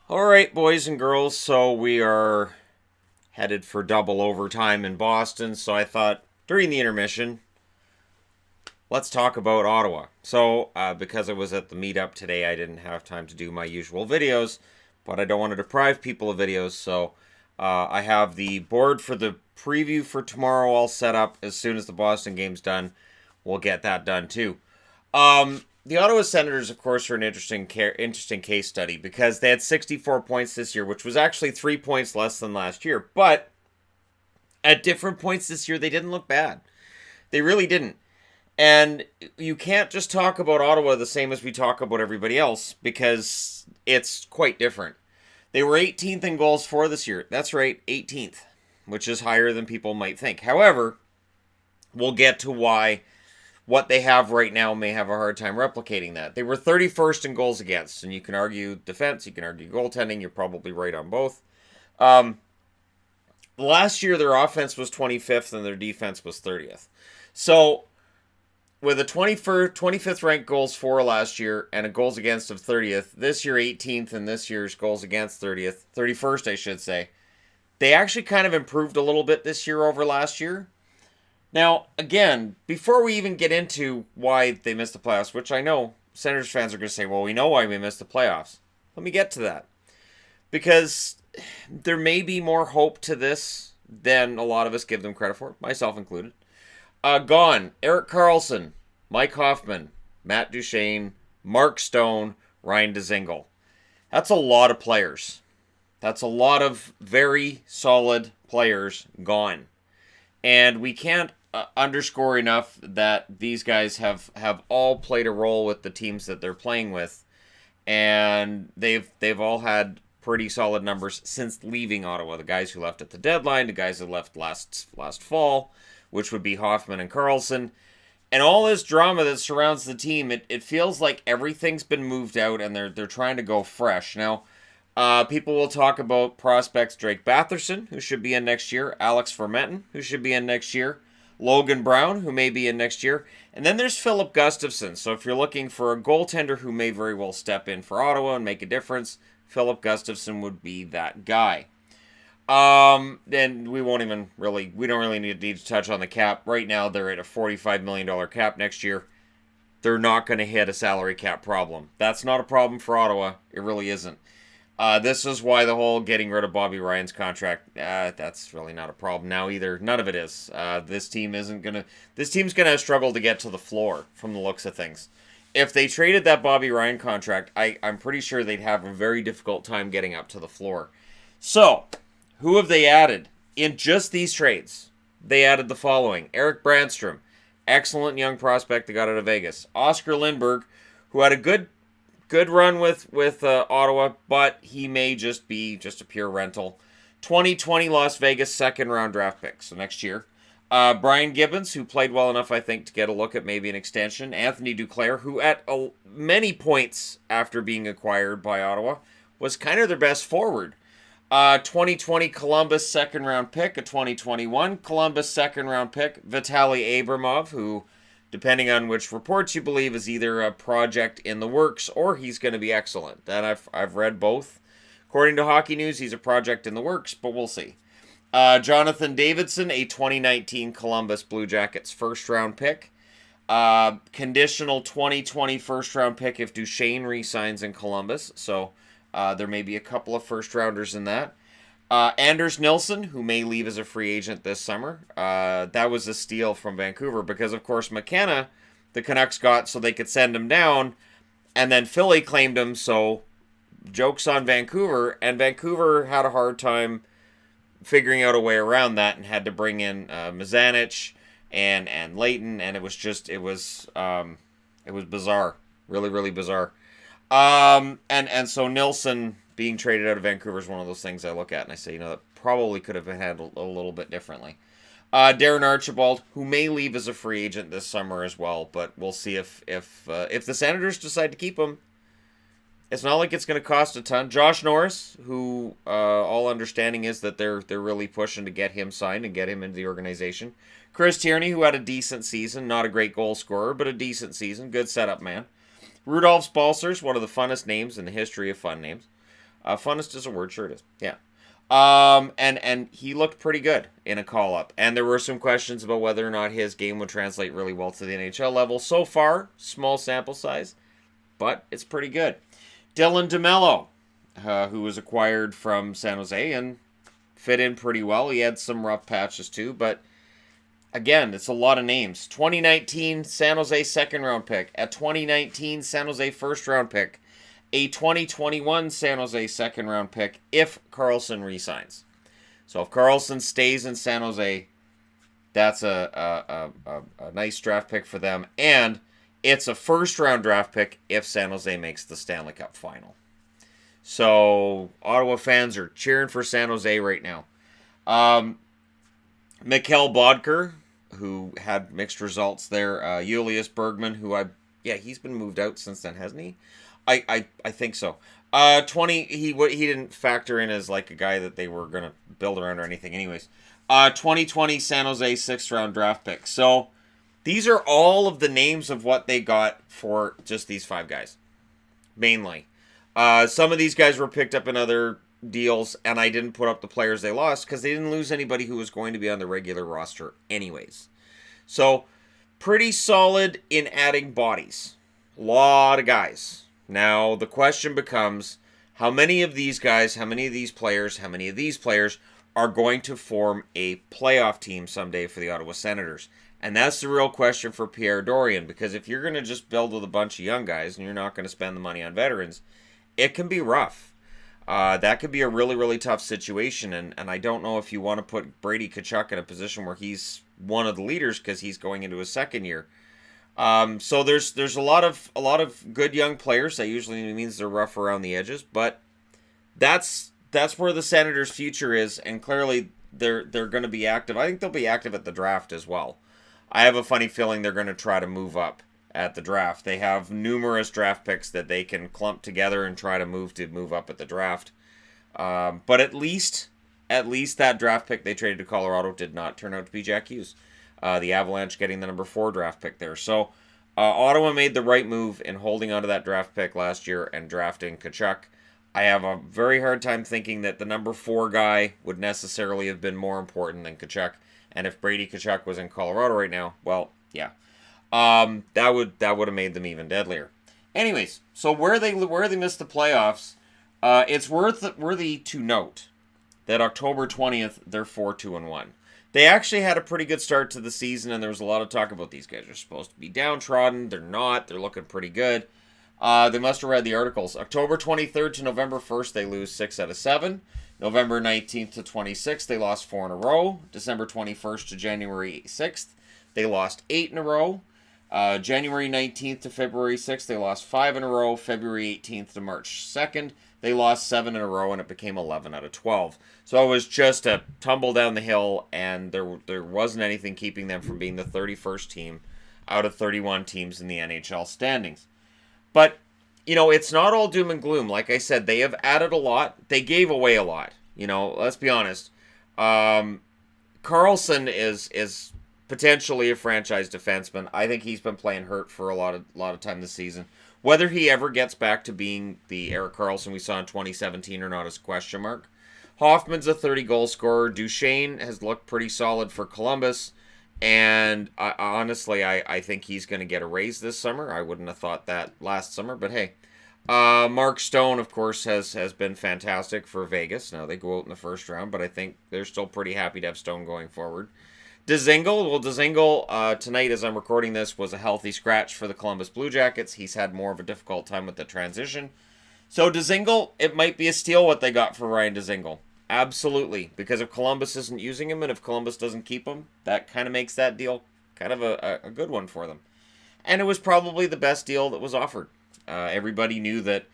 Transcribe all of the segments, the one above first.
All right, boys and girls, so we are headed for double overtime in Boston. So I thought during the intermission, let's talk about Ottawa. Because I was at the meetup today, I didn't have time to do my usual videos, but I don't want to deprive people of videos. I have the board for the preview for tomorrow all set up. As soon as the Boston game's done, we'll get that done too. The Ottawa Senators, of course, are an interesting case study because they had 64 points this year, which was actually 3 points less than last year. But at different points this year, they didn't look bad. They really didn't. And you can't just talk about Ottawa the same as we talk about everybody else because it's quite different. They were 18th in goals for this year. That's right, 18th, which is higher than people might think. However, we'll get to why what they have right now may have a hard time replicating that. They were 31st in goals against, and you can argue defense, you can argue goaltending. You're probably right on both. Um, Last year, their offense was 25th and their defense was 30th. So, with a 25th ranked goals for last year and a goals against of 30th, this year 18th and this year's goals against 31st, I should say, they actually kind of improved a little bit this year over last year. Now, again, before we even get into why they missed the playoffs, which I know Senators fans are going to say, well, we know why we missed the playoffs. Let me get to that. Because there may be more hope to this than a lot of us give them credit for, myself included. Gone. Erik Karlsson, Mike Hoffman, Matt Duchene, Mark Stone, Ryan Dzingel. That's a lot of players. That's a lot of very solid players gone. And we can't underscore enough that these guys have all played a role with the teams that they're playing with, and they've all had pretty solid numbers since leaving Ottawa. The guys who left at the deadline, the guys who left last fall, which would be Hoffman and Karlsson, and all this drama that surrounds the team. It feels like everything's been moved out, and they're trying to go fresh now. People will talk about prospects Drake Batherson, who should be in next year, Alex Fermenton, who should be in next year, Logan Brown, who may be in next year, and then there's Philip Gustafson. So if you're looking for a goaltender who may very well step in for Ottawa and make a difference, Philip Gustafson would be that guy. And we don't really need to touch on the cap. Right now, they're at a $45 million cap next year. They're not going to hit a salary cap problem. That's not a problem for Ottawa. It really isn't. This is why the whole getting rid of Bobby Ryan's contract, that's really not a problem now either. None of it is. This team's gonna struggle to get to the floor from the looks of things. If they traded that Bobby Ryan contract, I'm pretty sure they'd have a very difficult time getting up to the floor. So, who have they added? In just these trades, they added the following. Eric Brandstrom, excellent young prospect that got out of Vegas. Oscar Lindberg, who had a good run with Ottawa, but he may just be a pure rental. 2020 Las Vegas second round draft pick, so next year. Brian Gibbons, who played well enough, I think, to get a look at maybe an extension. Anthony Duclair, who at many points after being acquired by Ottawa was kind of their best forward. 2020 Columbus second round pick, a 2021 Columbus second round pick, Vitaly Abramov, who, depending on which reports you believe, is either a project in the works or he's going to be excellent. And I've read both. According to Hockey News, he's a project in the works, but we'll see. Jonathan Davidson, a 2019 Columbus Blue Jackets first-round pick. Conditional 2020 first-round pick if Duchene re-signs in Columbus. So there may be a couple of first-rounders in that. Anders Nilsson, who may leave as a free agent this summer. That was a steal from Vancouver because, of course, McKenna, the Canucks got so they could send him down, and then Philly claimed him, so joke's on Vancouver, and Vancouver had a hard time figuring out a way around that and had to bring in Mazanich and Leighton, and it was bizarre. Really, really bizarre. And so Nilsson being traded out of Vancouver is one of those things I look at and I say, that probably could have been handled a little bit differently. Darren Archibald, who may leave as a free agent this summer as well, but we'll see if the Senators decide to keep him. It's not like it's going to cost a ton. Josh Norris, who all understanding is that they're really pushing to get him signed and get him into the organization. Chris Tierney, who had a decent season, not a great goal scorer, but a decent season, good setup man. Rudolph Balcers, one of the funnest names in the history of fun names. Funnest is a word, sure it is. Yeah. And he looked pretty good in a call-up. And there were some questions about whether or not his game would translate really well to the NHL level. So far, small sample size, but it's pretty good. Dylan DeMello, who was acquired from San Jose and fit in pretty well. He had some rough patches too, but again, it's a lot of names. 2019 San Jose second-round pick, a 2019 San Jose first-round pick, a 2021 San Jose second-round pick if Karlsson resigns. So if Karlsson stays in San Jose, that's a nice draft pick for them. And it's a first-round draft pick if San Jose makes the Stanley Cup final. So Ottawa fans are cheering for San Jose right now. Mikkel Bodker, who had mixed results there. Julius Bergman, he's been moved out since then, hasn't he? I think so. he didn't factor in as like a guy that they were gonna build around or anything. Anyways, 2020 San Jose 6th round draft pick. So these are all of the names of what they got for just these 5 guys, mainly. Some of these guys were picked up in other deals, and I didn't put up the players they lost because they didn't lose anybody who was going to be on the regular roster anyways. So pretty solid in adding bodies. A lot of guys. Now, the question becomes, how many of these guys, how many of these players are going to form a playoff team someday for the Ottawa Senators? And that's the real question for Pierre Dorion, because if you're going to just build with a bunch of young guys and you're not going to spend the money on veterans, it can be rough. That could be a really, really tough situation, and I don't know if you want to put Brady Tkachuk in a position where he's one of the leaders because he's going into his second year. So there's a lot of good young players. That usually means they're rough around the edges, but that's where the Senators' future is, and clearly they're going to be active. I think they'll be active at the draft as well. I have a funny feeling they're going to try to move up at the draft. They have numerous draft picks that they can clump together and try to move up at the draft. But at least that draft pick they traded to Colorado did not turn out to be Jack Hughes. The Avalanche getting the number 4 draft pick there. So Ottawa made the right move in holding onto that draft pick last year and drafting Tkachuk. I have a very hard time thinking that the number 4 guy would necessarily have been more important than Tkachuk. And if Brady Tkachuk was in Colorado right now, well, yeah. That would have made them even deadlier. Anyways, so where they missed the playoffs, it's worthy to note that October 20th, they're 4-2-1. They actually had a pretty good start to the season, and there was a lot of talk about these guys are supposed to be downtrodden. They're not. They're looking pretty good. They must have read the articles. October 23rd to November 1st, they lose 6 out of 7. November 19th to 26th, they lost 4 in a row. December 21st to January 6th, they lost 8 in a row. January 19th to February 6th, they lost 5 in a row. February 18th to March 2nd, they lost 7 in a row, and it became 11 out of 12. So it was just a tumble down the hill, and there wasn't anything keeping them from being the 31st team out of 31 teams in the NHL standings. But, it's not all doom and gloom. Like I said, they have added a lot. They gave away a lot. Let's be honest. Karlsson is potentially a franchise defenseman. I think he's been playing hurt for a lot of time this season. Whether he ever gets back to being the Erik Karlsson we saw in 2017 or not is a question mark. Hoffman's a 30-goal scorer. Duchesne has looked pretty solid for Columbus. And honestly, I think he's going to get a raise this summer. I wouldn't have thought that last summer, but hey. Mark Stone, of course, has been fantastic for Vegas. Now, they go out in the first round, but I think they're still pretty happy to have Stone going forward. Dzingel, tonight as I'm recording this, was a healthy scratch for the Columbus Blue Jackets. He's had more of a difficult time with the transition. So Dzingel, it might be a steal what they got for Ryan Dzingel. Absolutely, because if Columbus isn't using him and if Columbus doesn't keep him, that kind of makes that deal kind of a good one for them. And it was probably the best deal that was offered. Everybody knew that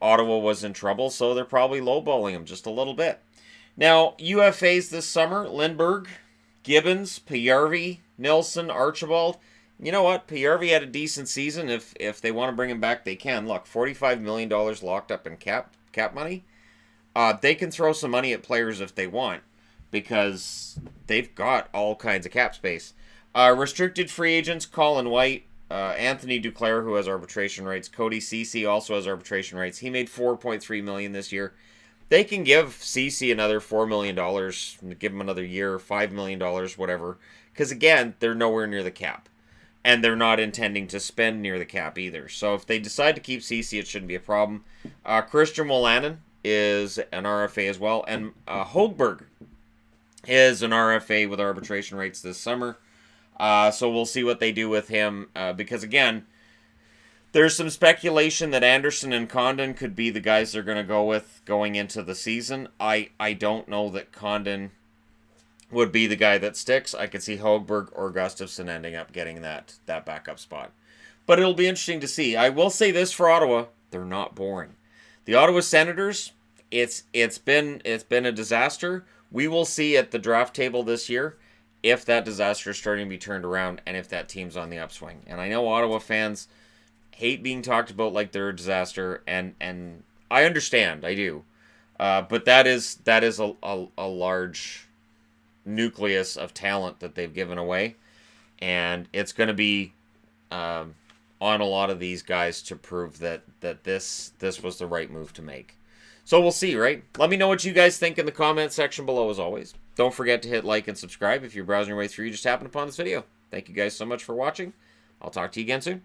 Ottawa was in trouble, so they're probably lowballing him just a little bit. Now, UFAs this summer, Lindbergh, Gibbons, Pajärvi, Nilsson, Archibald. You know what? Pajärvi had a decent season. If they want to bring him back, they can. Look, $45 million locked up in cap money. They can throw some money at players if they want because they've got all kinds of cap space. Restricted free agents, Colin White, Anthony Duclair, who has arbitration rights. Cody Ceci also has arbitration rights. He made $4.3 million this year. they can give CC another $4 million, give him another year, $5 million, whatever. Because again, they're nowhere near the cap. And they're not intending to spend near the cap either. So if they decide to keep CC, it shouldn't be a problem. Christian Wolanin is an RFA as well. And Hogberg is an RFA with arbitration rights this summer. So we'll see what they do with him. Because again, there's some speculation that Anderson and Condon could be the guys they're going to go with going into the season. I don't know that Condon would be the guy that sticks. I could see Hogberg or Gustafsson ending up getting that backup spot. But it'll be interesting to see. I will say this for Ottawa, they're not boring. The Ottawa Senators, it's been a disaster. We will see at the draft table this year if that disaster is starting to be turned around and if that team's on the upswing. And I know Ottawa fans hate being talked about like they're a disaster, and I understand, I do. But that is a large nucleus of talent that they've given away, and it's going to be on a lot of these guys to prove that this was the right move to make. So we'll see, right? Let me know what you guys think in the comment section below, as always. Don't forget to hit like and subscribe if you're browsing your way through. You just happened upon this video. Thank you guys so much for watching. I'll talk to you again soon.